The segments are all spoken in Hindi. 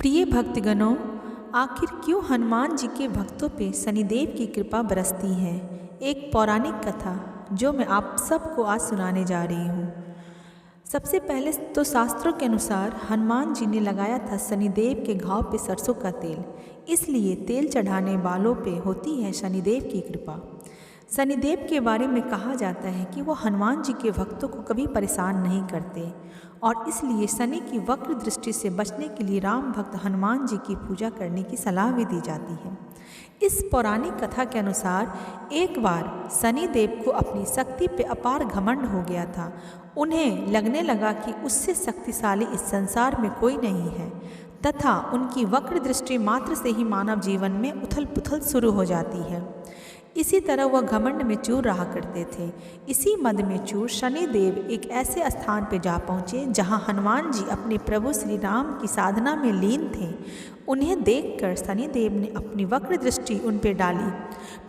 प्रिय भक्तगणों, आखिर क्यों हनुमान जी के भक्तों पे शनिदेव की कृपा बरसती है। एक पौराणिक कथा जो मैं आप सबको आज सुनाने जा रही हूँ। सबसे पहले तो शास्त्रों के अनुसार हनुमान जी ने लगाया था शनिदेव के घाव पे सरसों का तेल, इसलिए तेल चढ़ाने वालों पे होती है शनिदेव की कृपा। शनिदेव के बारे में कहा जाता है कि वो हनुमान जी के भक्तों को कभी परेशान नहीं करते और इसलिए शनि की वक्र दृष्टि से बचने के लिए राम भक्त हनुमान जी की पूजा करने की सलाह भी दी जाती है। इस पौराणिक कथा के अनुसार एक बार शनिदेव को अपनी शक्ति पे अपार घमंड हो गया था। उन्हें लगने लगा कि उससे शक्तिशाली इस संसार में कोई नहीं है तथा उनकी वक्र दृष्टि मात्र से ही मानव जीवन में उथल पुथल शुरू हो जाती है। इसी तरह वह घमंड में चूर रहा करते थे। इसी मद में चूर शनिदेव एक ऐसे स्थान पर जा पहुँचे जहाँ हनुमान जी अपने प्रभु श्री राम की साधना में लीन थे। उन्हें देखकर शनिदेव ने अपनी वक्र दृष्टि उन पर डाली,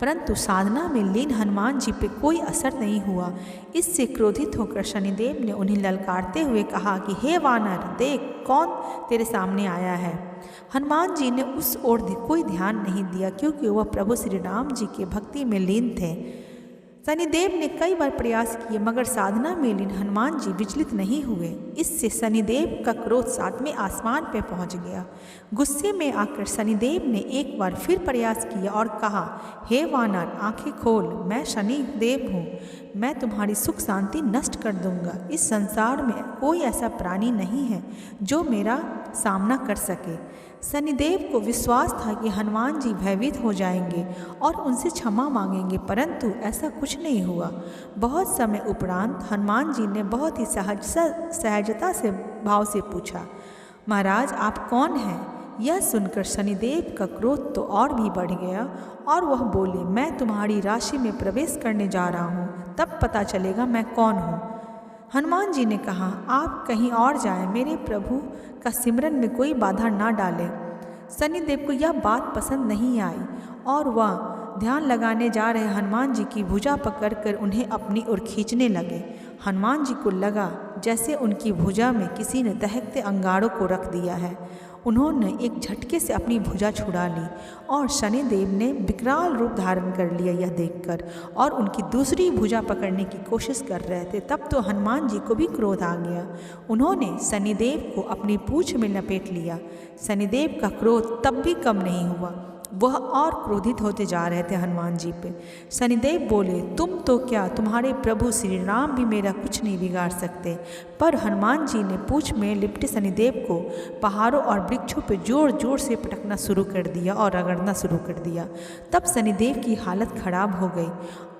परंतु साधना में लीन हनुमान जी पे कोई असर नहीं हुआ। इससे क्रोधित होकर शनिदेव ने उन्हें ललकारते हुए कहा कि हे वानर, देख कौन तेरे सामने आया है। हनुमान जी ने उस ओर कोई ध्यान नहीं दिया क्योंकि वह प्रभु श्री राम जी के भक्ति में लीन थे। शनिदेव ने कई बार प्रयास किए मगर साधना में लीन हनुमान जी विचलित नहीं हुए। इससे शनिदेव का क्रोध सातवें आसमान पर पहुंच गया। गुस्से में आकर शनिदेव ने एक बार फिर प्रयास किया और कहा, हे वानर, आंखें खोल, मैं शनिदेव हूँ। मैं तुम्हारी सुख शांति नष्ट कर दूंगा। इस संसार में कोई ऐसा प्राणी नहीं है जो मेरा सामना कर सके। शनिदेव को विश्वास था कि हनुमान जी भयभीत हो जाएंगे और उनसे क्षमा मांगेंगे, परंतु ऐसा कुछ नहीं हुआ। बहुत समय उपरांत हनुमान जी ने बहुत ही सहजता से भाव से पूछा, महाराज आप कौन हैं? यह सुनकर शनिदेव का क्रोध तो और भी बढ़ गया और वह बोले, मैं तुम्हारी राशि में प्रवेश करने जा रहा हूँ, तब पता चलेगा मैं कौन हूँ। हनुमान जी ने कहा, आप कहीं और जाएं, मेरे प्रभु का सिमरन में कोई बाधा ना डालें। शनिदेव को यह बात पसंद नहीं आई और वह ध्यान लगाने जा रहे हनुमान जी की भुजा पकड़कर उन्हें अपनी ओर खींचने लगे। हनुमान जी को लगा जैसे उनकी भुजा में किसी ने दहकते अंगारों को रख दिया है। उन्होंने एक झटके से अपनी भुजा छुड़ा ली और शनिदेव ने विकराल रूप धारण कर लिया यह देखकर और उनकी दूसरी भुजा पकड़ने की कोशिश कर रहे थे। तब तो हनुमान जी को भी क्रोध आ गया। उन्होंने शनिदेव को अपनी पूंछ में लपेट लिया। शनिदेव का क्रोध तब भी कम नहीं हुआ, वह और क्रोधित होते जा रहे थे हनुमान जी पे। शनिदेव बोले, तुम तो क्या, तुम्हारे प्रभु श्री राम भी मेरा कुछ नहीं बिगाड़ सकते। पर हनुमान जी ने पूंछ में लिपटे शनिदेव को पहाड़ों और वृक्षों पे जोर जोर से पटकना शुरू कर दिया और रगड़ना शुरू कर दिया। तब शनिदेव की हालत खराब हो गई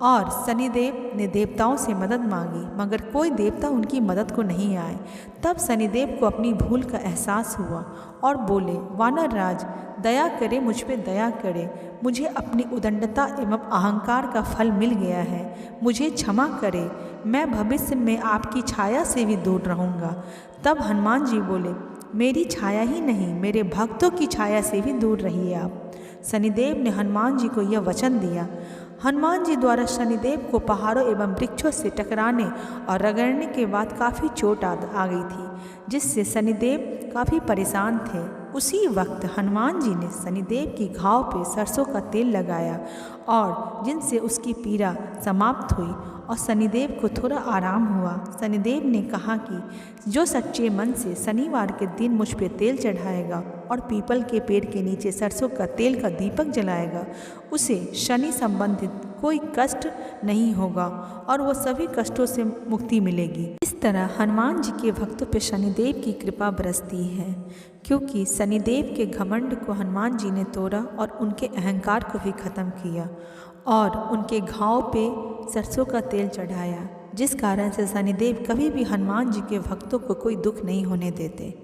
और शनिदेव ने देवताओं से मदद मांगी मगर कोई देवता उनकी मदद को नहीं आए। तब शनिदेव को अपनी भूल का एहसास हुआ और बोले, वानर राज, दया करे, मुझ पे दया करे। मुझे अपनी उदंडता एवं अहंकार का फल मिल गया है, मुझे क्षमा करे। मैं भविष्य में आपकी छाया से भी दूर रहूँगा। तब हनुमान जी बोले, मेरी छाया ही नहीं, मेरे भक्तों की छाया से भी दूर रहिए आप। शनिदेव ने हनुमान जी को यह वचन दिया। हनुमान जी द्वारा शनिदेव को पहाड़ों एवं वृक्षों से टकराने और रगड़ने के बाद काफ़ी चोट आ गई थी, जिससे शनिदेव काफ़ी परेशान थे। उसी वक्त हनुमान जी ने शनिदेव की घाव पे सरसों का तेल लगाया और जिनसे उसकी पीड़ा समाप्त हुई और शनिदेव को थोड़ा आराम हुआ। शनिदेव ने कहा कि जो सच्चे मन से शनिवार के दिन मुझ पे तेल चढ़ाएगा और पीपल के पेड़ के नीचे सरसों का तेल का दीपक जलाएगा, उसे शनि संबंधित कोई कष्ट नहीं होगा और वो सभी कष्टों से मुक्ति मिलेगी। इस तरह हनुमान जी के भक्तों पे शनिदेव की कृपा बरसती है क्योंकि शनिदेव के घमंड को हनुमान जी ने तोड़ा और उनके अहंकार को भी खत्म किया और उनके घाव पे सरसों का तेल चढ़ाया, जिस कारण से शनिदेव कभी भी हनुमान जी के भक्तों को कोई दुख नहीं होने देते।